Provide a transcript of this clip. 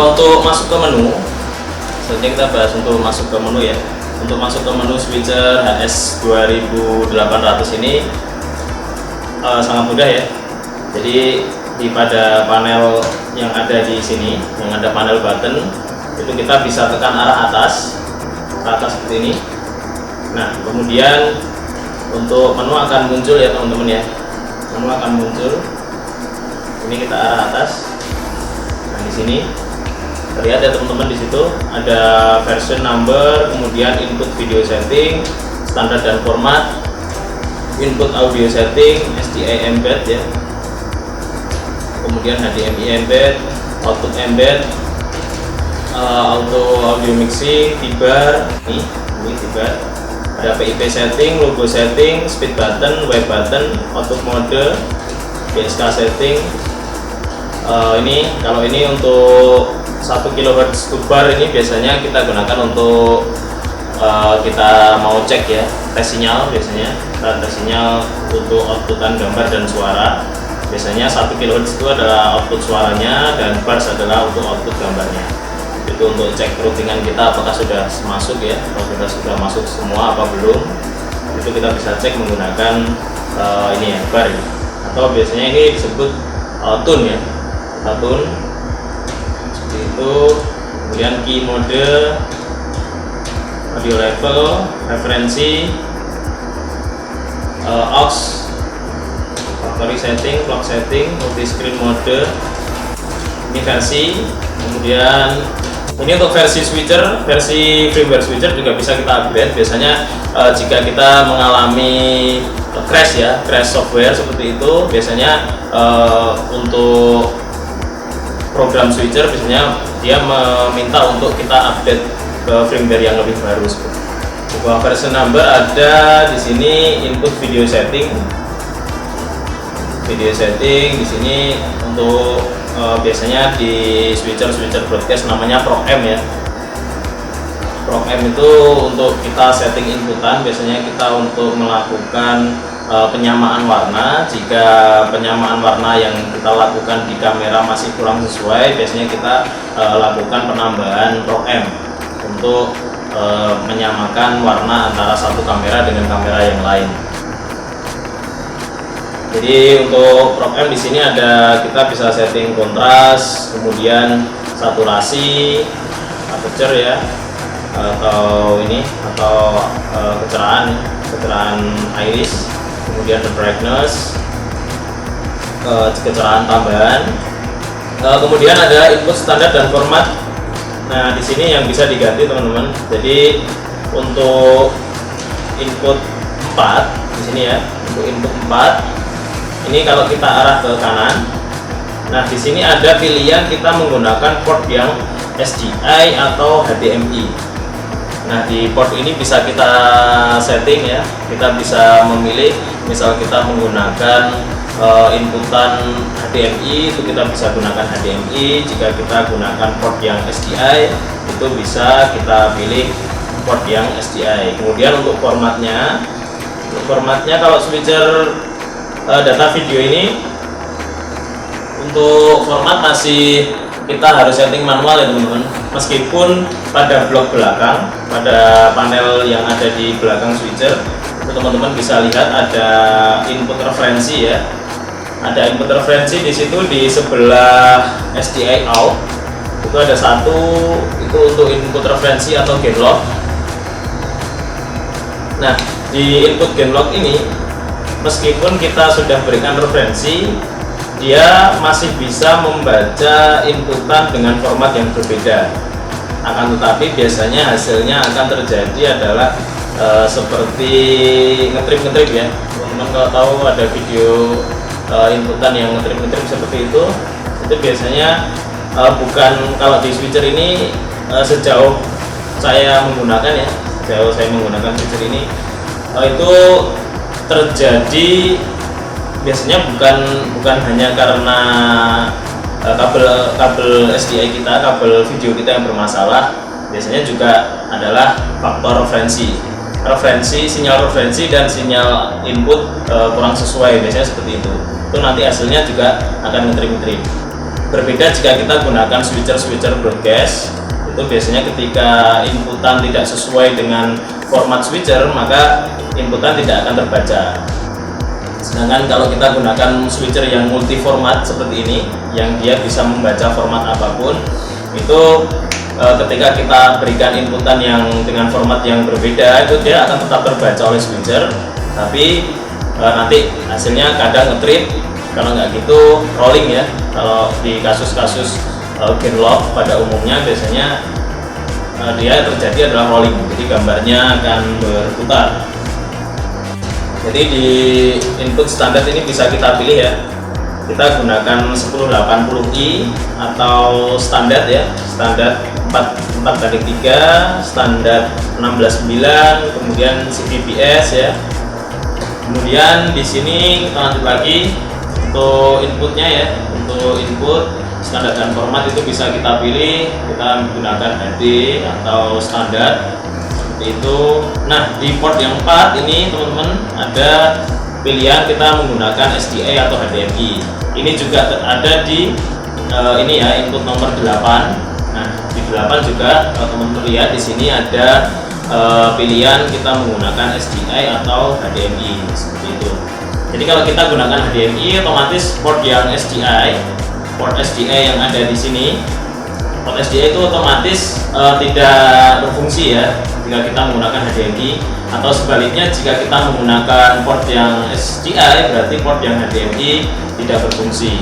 Untuk masuk ke menu, selanjutnya kita bahas untuk masuk ke menu ya. Untuk masuk ke menu switcher HS 2800 ini sangat mudah ya. Jadi pada panel yang ada di sini, yang ada panel button, itu kita bisa tekan arah atas, ke atas seperti ini. Nah, kemudian untuk menu akan muncul ya teman-teman ya. Menu akan muncul. Ini kita arah atas. Nah, di sini terlihat ya teman-teman, di situ ada version number, kemudian input video setting, standar dan format, input audio setting, SDI embed ya. Kemudian HDMI embed, output embed, auto audio mixing, T-bar, ini T-bar. Ada PIP setting, logo setting, speed button, web button, output mode, BSK setting. Kalau ini untuk 1 kHz bar ini biasanya kita gunakan untuk kita mau cek ya, tes sinyal biasanya. Kita tes sinyal untuk outputan gambar dan suara. Biasanya 1 kHz itu adalah output suaranya dan bars adalah untuk output gambarnya. Itu untuk cek routingan kita apakah sudah masuk ya. Kalau kita sudah masuk semua apa belum, itu kita bisa cek menggunakan ini ya, bar ya. Atau biasanya ini disebut tune ya, kita tune seperti itu. Kemudian key mode, audio level, referensi, aux, factory setting, clock setting, multi screen mode, ini versi. Kemudian ini untuk versi switcher, versi firmware switcher juga bisa kita upgrade. Biasanya jika kita mengalami crash ya, crash software seperti itu, biasanya untuk program switcher biasanya dia meminta untuk kita update ke firmware yang lebih baru. Sebuah version number ada di sini, input video setting. Video setting di sini untuk biasanya di switcher broadcast namanya PROM ya. PROM itu untuk kita setting inputan, biasanya kita untuk melakukan penyamaan warna. Jika penyamaan warna yang kita lakukan di kamera masih kurang sesuai, biasanya kita lakukan penambahan PROM untuk menyamakan warna antara satu kamera dengan kamera yang lain. Jadi untuk PROM di sini ada, kita bisa setting kontras, kemudian saturasi, aperture ya, atau kecerahan iris, kemudian the brightness, kecerahan tambahan. Kemudian ada input standar dan format. Nah, di sini yang bisa diganti teman-teman. Jadi untuk input 4 di sini ya, untuk input 4 ini kalau kita arah ke kanan. Nah, di sini ada pilihan kita menggunakan port yang SDI atau HDMI. Nah, di port ini bisa kita setting ya. Kita bisa memilih, misal kita menggunakan inputan HDMI, itu kita bisa gunakan HDMI. Jika kita gunakan port yang SDI, itu bisa kita pilih port yang SDI. Kemudian untuk formatnya kalau switcher data video ini, untuk format masih kita harus setting manual ya teman-teman. Meskipun pada blok belakang, pada panel yang ada di belakang switcher, itu teman-teman bisa lihat ada input referensi ya. Ada input referensi di situ, di sebelah SDI out itu ada satu, itu untuk input referensi atau gain log. Nah, di input gain log ini, meskipun kita sudah berikan referensi, dia masih bisa membaca inputan dengan format yang berbeda. Akan tetapi biasanya hasilnya akan terjadi adalah seperti ngetrip ya. Teman-teman kalau tahu ada video inputan yang ngetrip seperti itu biasanya bukan, kalau di switcher ini sejauh saya menggunakan switcher ini itu terjadi biasanya bukan hanya karena kabel SDI kita, kabel video kita yang bermasalah, biasanya juga adalah faktor sinyal referensi dan sinyal input kurang sesuai, biasanya seperti itu. Itu nanti hasilnya juga akan ngetrip. Berbeda jika kita gunakan switcher broadcast, itu biasanya ketika inputan tidak sesuai dengan format switcher, maka inputan tidak akan terbaca. Sedangkan kalau kita gunakan switcher yang multi format seperti ini, yang dia bisa membaca format apapun, itu ketika kita berikan inputan yang dengan format yang berbeda, itu dia akan tetap terbaca oleh switcher, tapi nanti hasilnya kadang nge-trip, kalau nggak gitu rolling ya. Kalau di kasus-kasus gain lock pada umumnya biasanya dia terjadi adalah rolling, jadi gambarnya akan berputar. Jadi di input standar ini bisa kita pilih ya, kita gunakan 1080i atau standar ya, standar 4:3, standar 16:9, kemudian CVPS ya. Kemudian di sini kita lanjut lagi untuk inputnya ya, untuk input standar dan format itu bisa kita pilih, kita menggunakan HD atau standar seperti itu. Nah, di port yang 4 ini teman-teman ada pilihan kita menggunakan SDI atau HDMI. Ini juga ada di ini ya, input nomor 8. Nah, di 8 juga teman-teman lihat di sini ada pilihan kita menggunakan SDI atau HDMI seperti itu. Jadi kalau kita gunakan HDMI, otomatis port yang SDI, port SDI yang ada di sini, port SDI itu otomatis tidak berfungsi ya jika kita menggunakan HDMI, atau sebaliknya jika kita menggunakan port yang SDI berarti port yang HDMI tidak berfungsi.